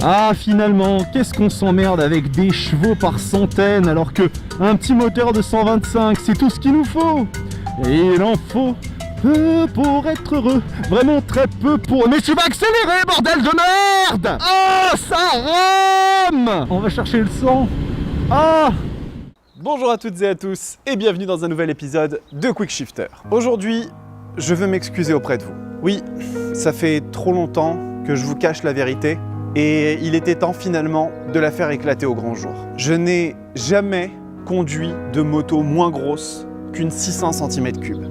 Ah finalement, qu'est-ce qu'on s'emmerde avec des chevaux par centaines alors que un petit moteur de 125 c'est tout ce qu'il nous faut. Et il en faut peu pour être heureux, vraiment très peu pour... Mais tu vas accélérer bordel de merde. Oh ça rame. On va chercher le son. Ah. Bonjour à toutes et à tous et bienvenue dans un nouvel épisode de Quick Shifter. Aujourd'hui, je veux m'excuser auprès de vous. Oui, ça fait trop longtemps que je vous cache la vérité et il était temps finalement de la faire éclater au grand jour. Je n'ai jamais conduit de moto moins grosse qu'une 600 cm3.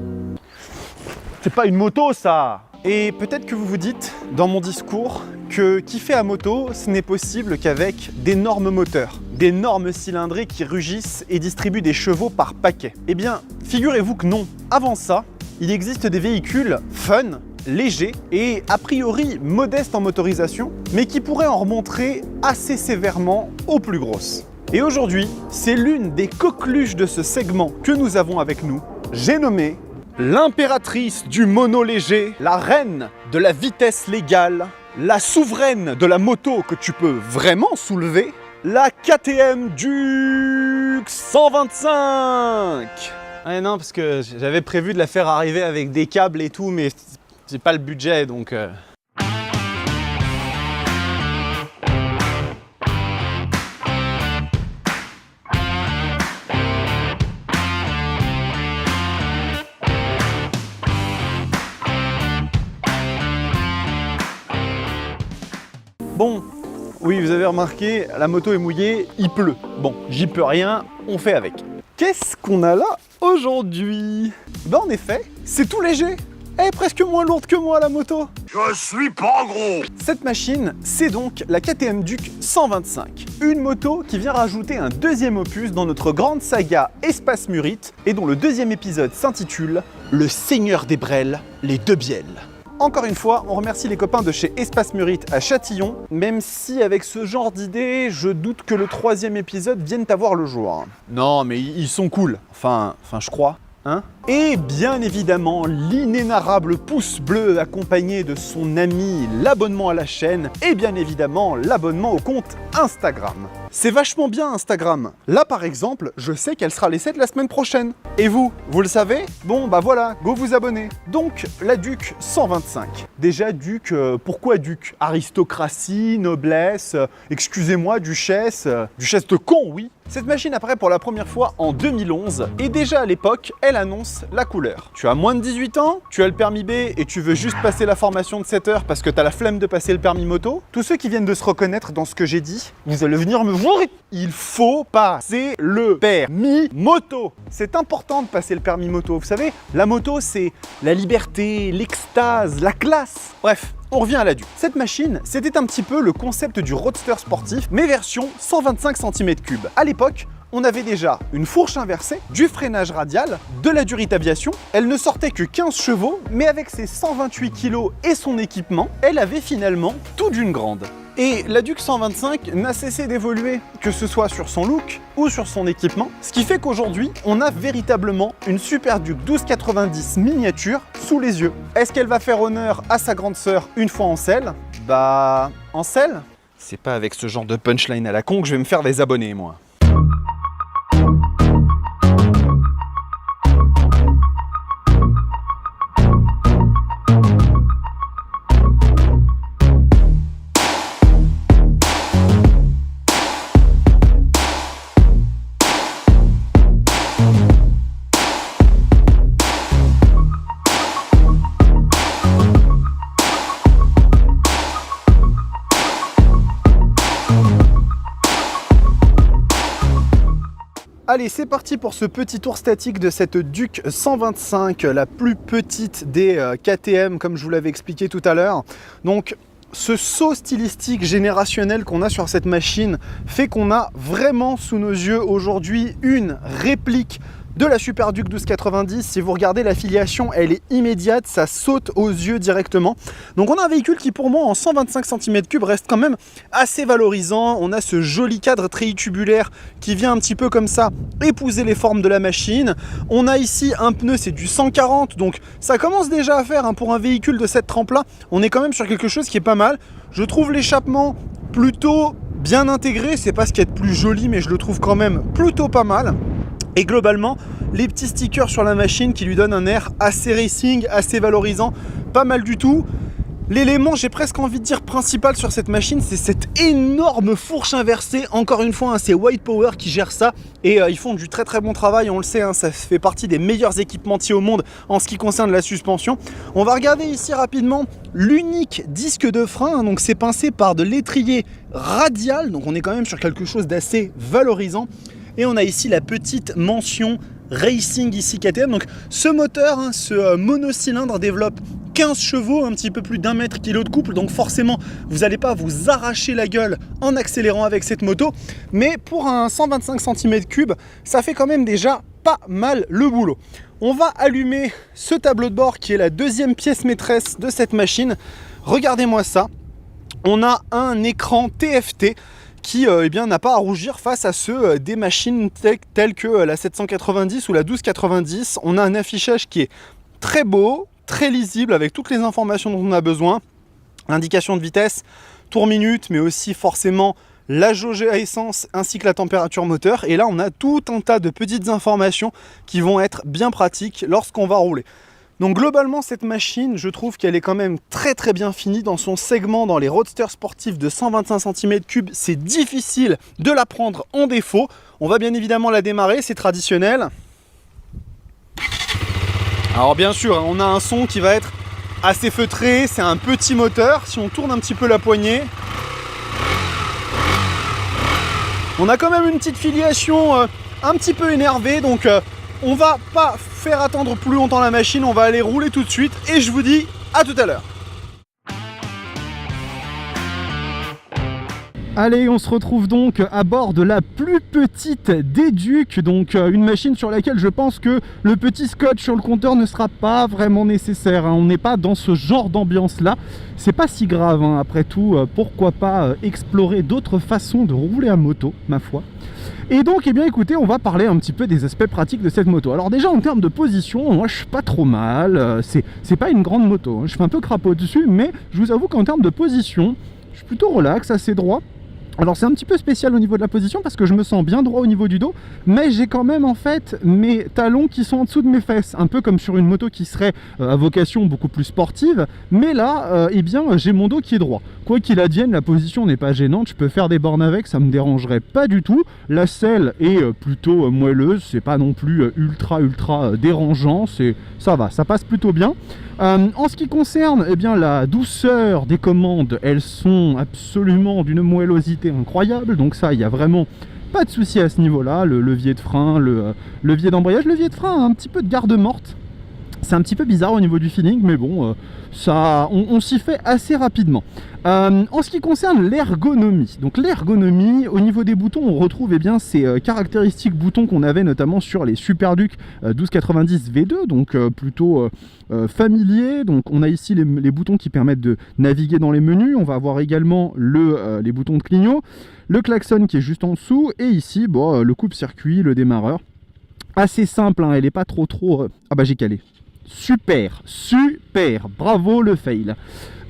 C'est pas une moto ça! Et peut-être que vous vous dites dans mon discours que kiffer à moto, ce n'est possible qu'avec d'énormes moteurs, d'énormes cylindrées qui rugissent et distribuent des chevaux par paquet. Eh bien, figurez-vous que non. Avant ça, il existe des véhicules fun, légers et a priori modestes en motorisation, mais qui pourraient en remontrer assez sévèrement aux plus grosses. Et aujourd'hui, c'est l'une des coqueluches de ce segment que nous avons avec nous. J'ai nommé l'impératrice du mono léger, la reine de la vitesse légale, la souveraine de la moto que tu peux vraiment soulever, la KTM Duke 125. Ah non, parce que j'avais prévu de la faire arriver avec des câbles et tout, mais j'ai pas le budget donc... Bon, oui, vous avez remarqué, la moto est mouillée, il pleut. Bon, j'y peux rien, on fait avec. Qu'est-ce qu'on a là aujourd'hui? Ben en effet, c'est tout léger. Elle est presque moins lourde que moi la moto. Je suis pas gros. Cette machine, c'est donc la KTM Duke 125. Une moto qui vient rajouter un deuxième opus dans notre grande saga Espace Murite et dont le deuxième épisode s'intitule Le Seigneur des Brels, les deux bielles. Encore une fois, on remercie les copains de chez Espace Murite à Châtillon, même si avec ce genre d'idée, je doute que le troisième épisode vienne à voir le jour. Non, mais ils sont cool. Enfin, je crois. Hein? Et bien évidemment, l'inénarrable pouce bleu accompagné de son ami, l'abonnement à la chaîne et bien évidemment l'abonnement au compte Instagram. C'est vachement bien Instagram. Là par exemple, je sais qu'elle sera laissée la semaine prochaine. Et vous le savez? Bon bah voilà, go vous abonner. Donc la Duke 125. Déjà Duke, pourquoi Duke? Aristocratie, noblesse, excusez-moi, duchesse, duchesse de con oui. Cette machine apparaît pour la première fois en 2011 et déjà à l'époque, elle annonce la couleur. Tu as moins de 18 ans, tu as le permis B et tu veux juste passer la formation de 7 heures parce que tu as la flemme de passer le permis moto. Tous ceux qui viennent de se reconnaître dans ce que j'ai dit, vous allez venir me voir. Il faut passer le permis moto. C'est important de passer le permis moto. Vous savez, la moto c'est la liberté, l'extase, la classe. Bref. On revient à la Duke. Cette machine, c'était un petit peu le concept du roadster sportif, mais version 125 cm3. À l'époque, on avait déjà une fourche inversée, du freinage radial, de la Durite Aviation. Elle ne sortait que 15 chevaux, mais avec ses 128 kg et son équipement, elle avait finalement tout d'une grande. Et la Duke 125 n'a cessé d'évoluer, que ce soit sur son look ou sur son équipement, ce qui fait qu'aujourd'hui, on a véritablement une Super Duke 1290 miniature sous les yeux. Est-ce qu'elle va faire honneur à sa grande sœur une fois en selle? Bah, en selle? C'est pas avec ce genre de punchline à la con que je vais me faire des abonnés, moi. Allez, c'est parti pour ce petit tour statique de cette Duke 125, la plus petite des KTM, comme je vous l'avais expliqué tout à l'heure. Donc, ce saut stylistique générationnel qu'on a sur cette machine fait qu'on a vraiment sous nos yeux aujourd'hui une réplique de la Super Duke 1290. Si vous regardez l'affiliation, elle est immédiate, ça saute aux yeux directement. Donc on a un véhicule qui pour moi en 125 cm3 reste quand même assez valorisant. On a ce joli cadre tréitubulaire qui vient un petit peu comme ça épouser les formes de la machine. On a ici un pneu, c'est du 140, donc ça commence déjà à faire hein, pour un véhicule de cette trempe là. On est quand même sur quelque chose qui est pas mal. Je trouve l'échappement plutôt bien intégré, c'est pas ce qu'il y a de plus joli, mais je le trouve quand même plutôt pas mal. Et globalement, les petits stickers sur la machine qui lui donnent un air assez racing, assez valorisant, pas mal du tout. L'élément, j'ai presque envie de dire principal sur cette machine, c'est cette énorme fourche inversée. Encore une fois, hein, c'est White Power qui gère ça et ils font du très très bon travail, on le sait, hein, ça fait partie des meilleurs équipementiers au monde en ce qui concerne la suspension. On va regarder ici rapidement l'unique disque de frein, hein, donc c'est pincé par de l'étrier radial, donc on est quand même sur quelque chose d'assez valorisant. Et on a ici la petite mention Racing ici KTM. Donc ce moteur, hein, ce monocylindre développe 15 chevaux, un petit peu plus d'1 mètre kilo de couple, donc forcément vous n'allez pas vous arracher la gueule en accélérant avec cette moto, mais pour un 125 cm3, ça fait quand même déjà pas mal le boulot. On va allumer ce tableau de bord qui est la deuxième pièce maîtresse de cette machine. Regardez-moi ça, on a un écran TFT qui eh bien, n'a pas à rougir face à ceux des machines telles que la 790 ou la 1290. On a un affichage qui est très beau, très lisible, avec toutes les informations dont on a besoin. L'indication de vitesse, tour minute, mais aussi forcément la jauge à essence ainsi que la température moteur. Et là, on a tout un tas de petites informations qui vont être bien pratiques lorsqu'on va rouler. Donc globalement, cette machine, je trouve qu'elle est quand même très très bien finie dans son segment. Dans les roadsters sportifs de 125 cm3, c'est difficile de la prendre en défaut. On va bien évidemment la démarrer, c'est traditionnel. Alors bien sûr, on a un son qui va être assez feutré, c'est un petit moteur. Si on tourne un petit peu la poignée, on a quand même une petite filiation un petit peu énervée, donc on va pas faire attendre plus longtemps la machine, on va aller rouler tout de suite et je vous dis à tout à l'heure. Allez, on se retrouve donc à bord de la plus petite des Duke, donc une machine sur laquelle je pense que le petit scotch sur le compteur ne sera pas vraiment nécessaire, hein. On n'est pas dans ce genre d'ambiance là, c'est pas si grave, hein. Après tout, pourquoi pas explorer d'autres façons de rouler à moto, ma foi. Et donc, eh bien écoutez, on va parler un petit peu des aspects pratiques de cette moto. Alors déjà, en termes de position, moi je suis pas trop mal, c'est pas une grande moto, hein. Je fais un peu crapaud dessus, mais je vous avoue qu'en termes de position, je suis plutôt relax, assez droit. Alors c'est un petit peu spécial au niveau de la position parce que je me sens bien droit au niveau du dos, mais j'ai quand même en fait mes talons qui sont en dessous de mes fesses, un peu comme sur une moto qui serait à vocation beaucoup plus sportive, mais là eh bien j'ai mon dos qui est droit. Quoi qu'il advienne, la position n'est pas gênante, je peux faire des bornes avec, ça me dérangerait pas du tout. La selle est plutôt moelleuse, c'est pas non plus ultra dérangeant, ça va, ça passe plutôt bien. En ce qui concerne eh bien, la douceur des commandes, elles sont absolument d'une moellosité incroyable, donc ça, il n'y a vraiment pas de souci à ce niveau-là. Le levier de frein, le levier d'embrayage, le levier de frein a un petit peu de garde-morte. C'est un petit peu bizarre au niveau du feeling, mais bon, on s'y fait assez rapidement. En ce qui concerne l'ergonomie, donc l'ergonomie, au niveau des boutons, on retrouve eh bien, ces caractéristiques boutons qu'on avait notamment sur les Super Duke 1290 V2, donc plutôt familiers. Donc on a ici les boutons qui permettent de naviguer dans les menus. On va avoir également les boutons de clignot, le klaxon qui est juste en dessous, et ici bon, le coupe-circuit, le démarreur. Assez simple, hein, elle n'est pas trop... Ah bah j'ai calé. Super, bravo le fail.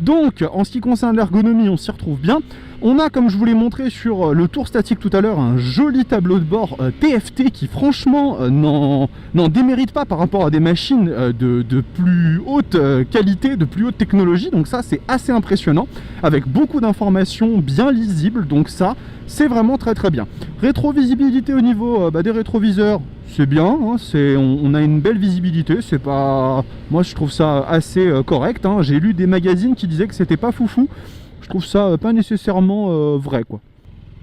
Donc en ce qui concerne l'ergonomie, on s'y retrouve bien. On a, comme je vous l'ai montré sur le tour statique tout à l'heure, un joli tableau de bord TFT qui franchement n'en démérite pas par rapport à des machines de plus haute qualité, de plus haute technologie. Donc ça c'est assez impressionnant, avec beaucoup d'informations bien lisibles, donc ça c'est vraiment très bien. Rétrovisibilité au niveau des rétroviseurs, c'est bien, hein, on a une belle visibilité, c'est pas... Moi je trouve ça assez correct, hein. J'ai lu des magazines qui disaient que c'était pas foufou, je trouve ça pas nécessairement vrai quoi.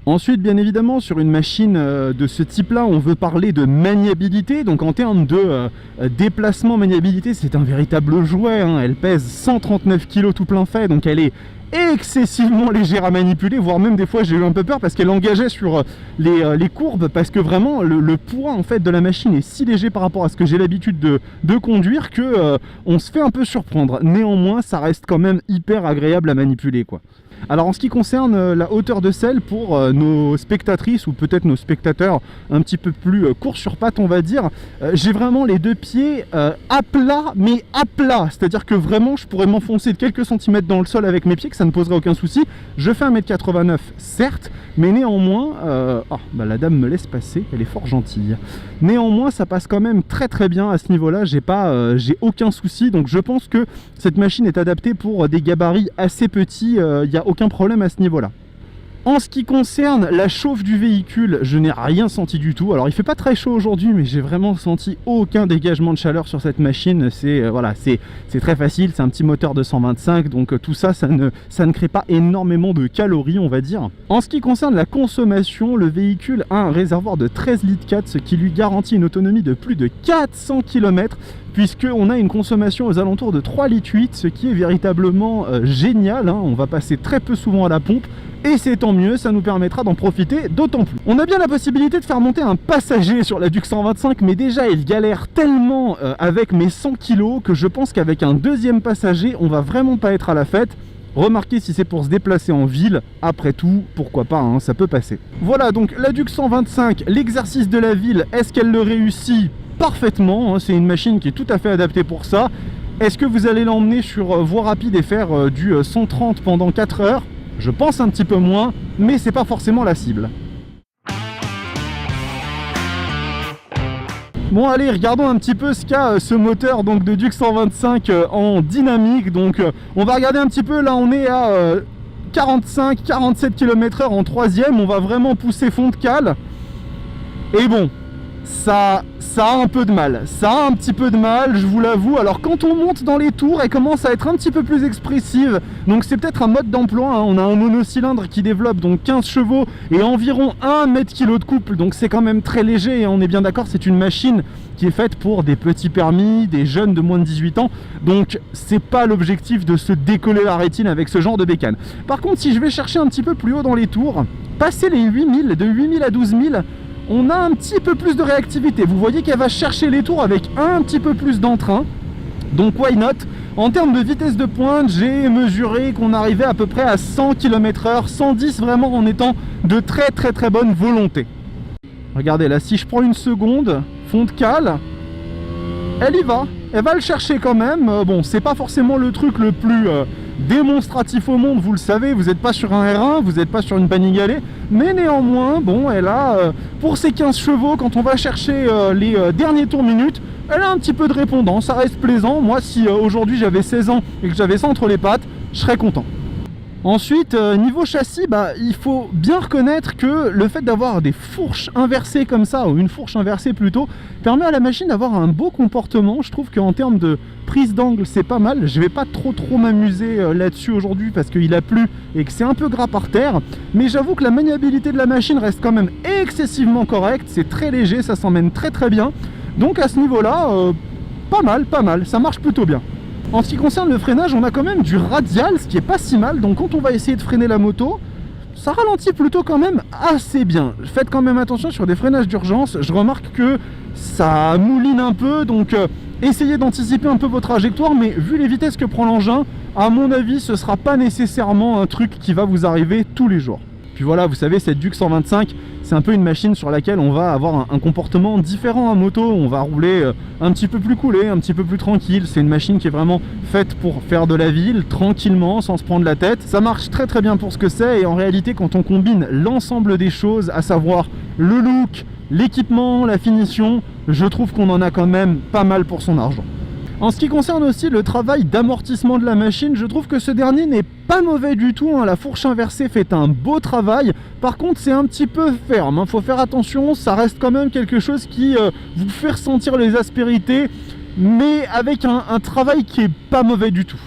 Ensuite, bien évidemment, sur une machine de ce type-là, on veut parler de maniabilité. Donc en termes de déplacement, maniabilité, c'est un véritable jouet, hein. Elle pèse 139 kg tout plein fait, donc elle est excessivement légère à manipuler, voire même des fois j'ai eu un peu peur parce qu'elle engageait sur les courbes, parce que vraiment le poids en fait de la machine est si léger par rapport à ce que j'ai l'habitude de conduire que on se fait un peu surprendre. Néanmoins, ça reste quand même hyper agréable à manipuler quoi. Alors en ce qui concerne la hauteur de selle pour nos spectatrices ou peut-être nos spectateurs un petit peu plus courts sur pattes on va dire, j'ai vraiment les deux pieds à plat, mais à plat, c'est à dire que vraiment je pourrais m'enfoncer de quelques centimètres dans le sol avec mes pieds, que ça ne poserait aucun souci. Je fais 1m89 certes, mais néanmoins, la dame me laisse passer, elle est fort gentille. Néanmoins, ça passe quand même très très bien à ce niveau-là, j'ai aucun souci, donc je pense que cette machine est adaptée pour des gabarits assez petits, il n'y a aucun problème à ce niveau-là. En ce qui concerne la chauffe du véhicule, je n'ai rien senti du tout. Alors il fait pas très chaud aujourd'hui, mais j'ai vraiment senti aucun dégagement de chaleur sur cette machine. C'est très facile, c'est un petit moteur de 125, donc tout ça, ça ne crée pas énormément de calories, on va dire. En ce qui concerne la consommation, le véhicule a un réservoir de 13 litres 4, ce qui lui garantit une autonomie de plus de 400 km, puisqu'on a une consommation aux alentours de 3 litres 8, ce qui est véritablement génial, hein. On va passer très peu souvent à la pompe, et c'est tant mieux, ça nous permettra d'en profiter d'autant plus. On a bien la possibilité de faire monter un passager sur la Duke 125, mais déjà il galère tellement avec mes 100 kg que je pense qu'avec un deuxième passager, on va vraiment pas être à la fête. Remarquez, si c'est pour se déplacer en ville, après tout, pourquoi pas, hein, ça peut passer. Voilà, donc la Duke 125, l'exercice de la ville, est-ce qu'elle le réussit? Parfaitement, hein, c'est une machine qui est tout à fait adaptée pour ça. Est-ce que vous allez l'emmener sur voie rapide et faire du 130 pendant 4 heures? Je pense un petit peu moins, mais c'est pas forcément la cible. Bon allez, regardons un petit peu ce qu'a ce moteur donc de Duke 125 en dynamique. Donc on va regarder un petit peu, là on est à 45-47 km/h en troisième, on va vraiment pousser fond de cale. Et bon, ça a un peu de mal, je vous l'avoue. Alors quand on monte dans les tours, elle commence à être un petit peu plus expressive, donc c'est peut-être un mode d'emploi, hein. On a un monocylindre qui développe donc 15 chevaux et environ 1 mètre-kg de couple, donc c'est quand même très léger, et on est bien d'accord, c'est une machine qui est faite pour des petits permis, des jeunes de moins de 18 ans, donc c'est pas l'objectif de se décoller la rétine avec ce genre de bécane. Par contre, si je vais chercher un petit peu plus haut dans les tours, passer les 8000, de 8000 à 12000, on a un petit peu plus de réactivité. Vous voyez qu'elle va chercher les tours avec un petit peu plus d'entrain. Donc why not? En termes de vitesse de pointe, j'ai mesuré qu'on arrivait à peu près à 100 km/h, 110 vraiment en étant de très très très bonne volonté. Regardez là, si je prends une seconde, fond de cale, elle y va. Elle va le chercher quand même. Bon, c'est pas forcément le truc le plus démonstratif au monde, vous le savez, vous n'êtes pas sur un R1, vous n'êtes pas sur une Panigale, mais néanmoins, bon, elle a, pour ses 15 chevaux, quand on va chercher les derniers tours minutes, elle a un petit peu de répondant, ça reste plaisant. Moi, si aujourd'hui j'avais 16 ans et que j'avais ça entre les pattes, je serais content. Ensuite, niveau châssis, il faut bien reconnaître que le fait d'avoir des fourches inversées comme ça, ou une fourche inversée plutôt, permet à la machine d'avoir un beau comportement. Je trouve qu'en termes de prise d'angle, c'est pas mal. Je vais pas trop m'amuser là-dessus aujourd'hui parce qu'il a plu et que c'est un peu gras par terre. Mais j'avoue que la maniabilité de la machine reste quand même excessivement correcte. C'est très léger, ça s'emmène très très bien. Donc à ce niveau-là, pas mal, ça marche plutôt bien. En ce qui concerne le freinage, on a quand même du radial, ce qui est pas si mal. Donc quand on va essayer de freiner la moto, ça ralentit plutôt quand même assez bien. Faites quand même attention sur des freinages d'urgence. Je remarque que ça mouline un peu, donc essayez d'anticiper un peu vos trajectoires. Mais vu les vitesses que prend l'engin, à mon avis, ce sera pas nécessairement un truc qui va vous arriver tous les jours. Puis voilà, vous savez, cette Duke 125, c'est un peu une machine sur laquelle on va avoir un comportement différent à moto. On va rouler un petit peu plus coolé, un petit peu plus tranquille. C'est une machine qui est vraiment faite pour faire de la ville, tranquillement, sans se prendre la tête. Ça marche très très bien pour ce que c'est, et en réalité, quand on combine l'ensemble des choses, à savoir le look, l'équipement, la finition, je trouve qu'on en a quand même pas mal pour son argent. En ce qui concerne aussi le travail d'amortissement de la machine, je trouve que ce dernier n'est pas mauvais du tout, hein. La fourche inversée fait un beau travail. Par contre, c'est un petit peu ferme, hein. Faut faire attention, ça reste quand même quelque chose qui vous fait ressentir les aspérités, mais avec un travail qui est pas mauvais du tout.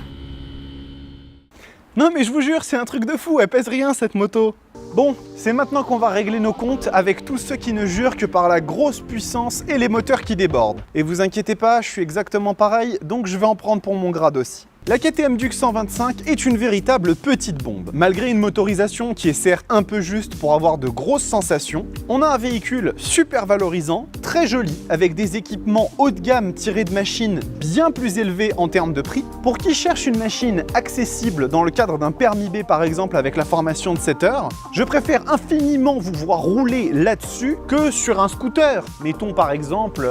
Non mais je vous jure, c'est un truc de fou, elle pèse rien cette moto. Bon, c'est maintenant qu'on va régler nos comptes avec tous ceux qui ne jurent que par la grosse puissance et les moteurs qui débordent. Et vous inquiétez pas, je suis exactement pareil, donc je vais en prendre pour mon grade aussi. La KTM Duke 125 est une véritable petite bombe. Malgré une motorisation qui est certes un peu juste pour avoir de grosses sensations, on a un véhicule super valorisant, très joli, avec des équipements haut de gamme tirés de machines bien plus élevées en termes de prix. Pour qui cherche une machine accessible dans le cadre d'un permis B par exemple avec la formation de 7 heures, je préfère infiniment vous voir rouler là-dessus que sur un scooter. Mettons par exemple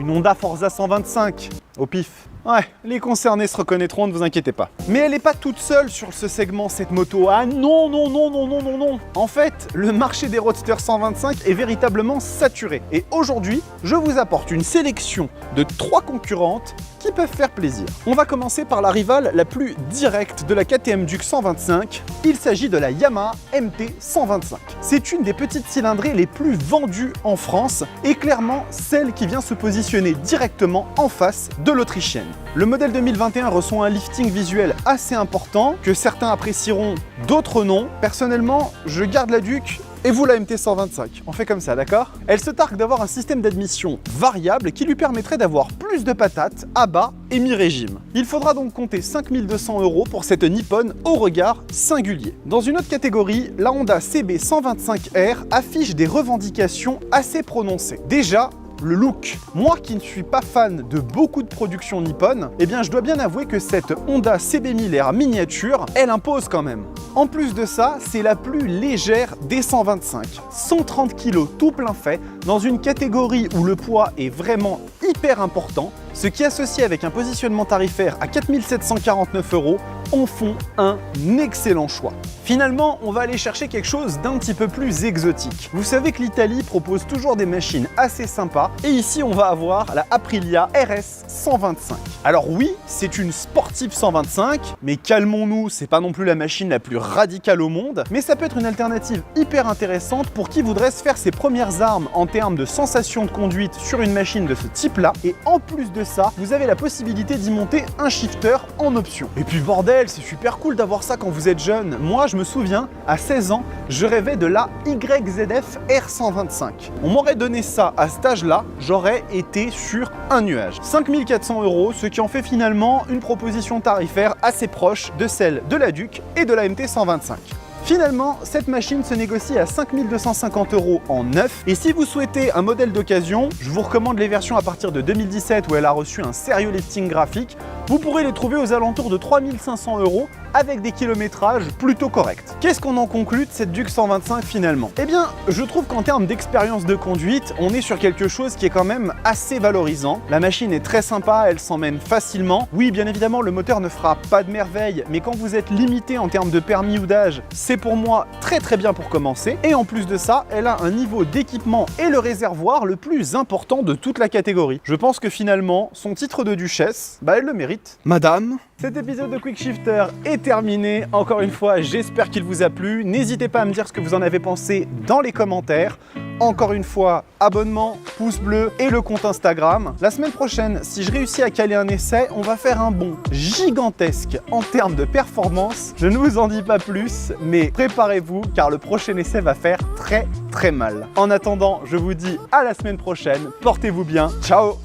une Honda Forza 125 au pif. Ouais, les concernés se reconnaîtront, ne vous inquiétez pas. Mais elle n'est pas toute seule sur ce segment, cette moto. Ah non, non, non, non, non, non, non. En fait, le marché des roadsters 125 est véritablement saturé. Et aujourd'hui, je vous apporte une sélection de 3 concurrentes qui peuvent faire plaisir. On va commencer par la rivale la plus directe de la KTM Duke 125. Il s'agit de la Yamaha MT 125. C'est une des petites cylindrées les plus vendues en France et clairement celle qui vient se positionner directement en face de l'autrichienne. Le modèle 2021 reçoit un lifting visuel assez important que certains apprécieront, d'autres non. Personnellement, je garde la Duke. Et vous la MT 125, on fait comme ça, d'accord? Elle se targue d'avoir un système d'admission variable qui lui permettrait d'avoir plus de patates à bas et mi-régime. Il faudra donc compter 5 200 € pour cette Nippon au regard singulier. Dans une autre catégorie, la Honda CB 125R affiche des revendications assez prononcées. Déjà, le look. Moi qui ne suis pas fan de beaucoup de productions Nippon, eh bien je dois bien avouer que cette Honda CB 1000R miniature, elle impose quand même. En plus de ça, c'est la plus légère des 125. 130 kg tout plein fait, dans une catégorie où le poids est vraiment hyper important, ce qui associé avec un positionnement tarifaire à 4 749 €, en font un excellent choix. Finalement, on va aller chercher quelque chose d'un petit peu plus exotique. Vous savez que l'Italie propose toujours des machines assez sympas, et ici on va avoir la Aprilia RS 125. Alors oui, c'est une sportive 125, mais calmons-nous, c'est pas non plus la machine la plus radicale au monde, mais ça peut être une alternative hyper intéressante pour qui voudrait se faire ses premières armes en termes de sensation de conduite sur une machine de ce type-là, et en plus de ça, vous avez la possibilité d'y monter un shifter en option. Et puis bordel, c'est super cool d'avoir ça quand vous êtes jeune. Moi, je me souviens, à 16 ans, je rêvais de la YZF R125. On m'aurait donné ça à cet âge-là, j'aurais été sur un nuage. 5 400 €, ce qui en fait finalement une proposition tarifaire assez proche de celle de la Duke et de la MT 125. Finalement, cette machine se négocie à 5 250 € en neuf. Et si vous souhaitez un modèle d'occasion, je vous recommande les versions à partir de 2017 où elle a reçu un sérieux lifting graphique. Vous pourrez les trouver aux alentours de 3 500 € avec des kilométrages plutôt corrects. Qu'est-ce qu'on en conclut de cette Duke 125 finalement? Eh bien, je trouve qu'en termes d'expérience de conduite, on est sur quelque chose qui est quand même assez valorisant. La machine est très sympa, elle s'emmène facilement. Oui, bien évidemment, le moteur ne fera pas de merveille, mais quand vous êtes limité en termes de permis ou d'âge, c'est pour moi très bien pour commencer. Et en plus de ça, elle a un niveau d'équipement et le réservoir le plus important de toute la catégorie. Je pense que finalement, son titre de duchesse, elle le mérite. Madame. Cet épisode de Quick Shifter est terminé. Encore une fois, j'espère qu'il vous a plu. N'hésitez pas à me dire ce que vous en avez pensé dans les commentaires. Encore une fois, abonnement, pouce bleu et le compte Instagram. La semaine prochaine, si je réussis à caler un essai, on va faire un bond gigantesque en termes de performance. Je ne vous en dis pas plus, mais préparez-vous car le prochain essai va faire très mal. En attendant, je vous dis à la semaine prochaine. Portez-vous bien. Ciao!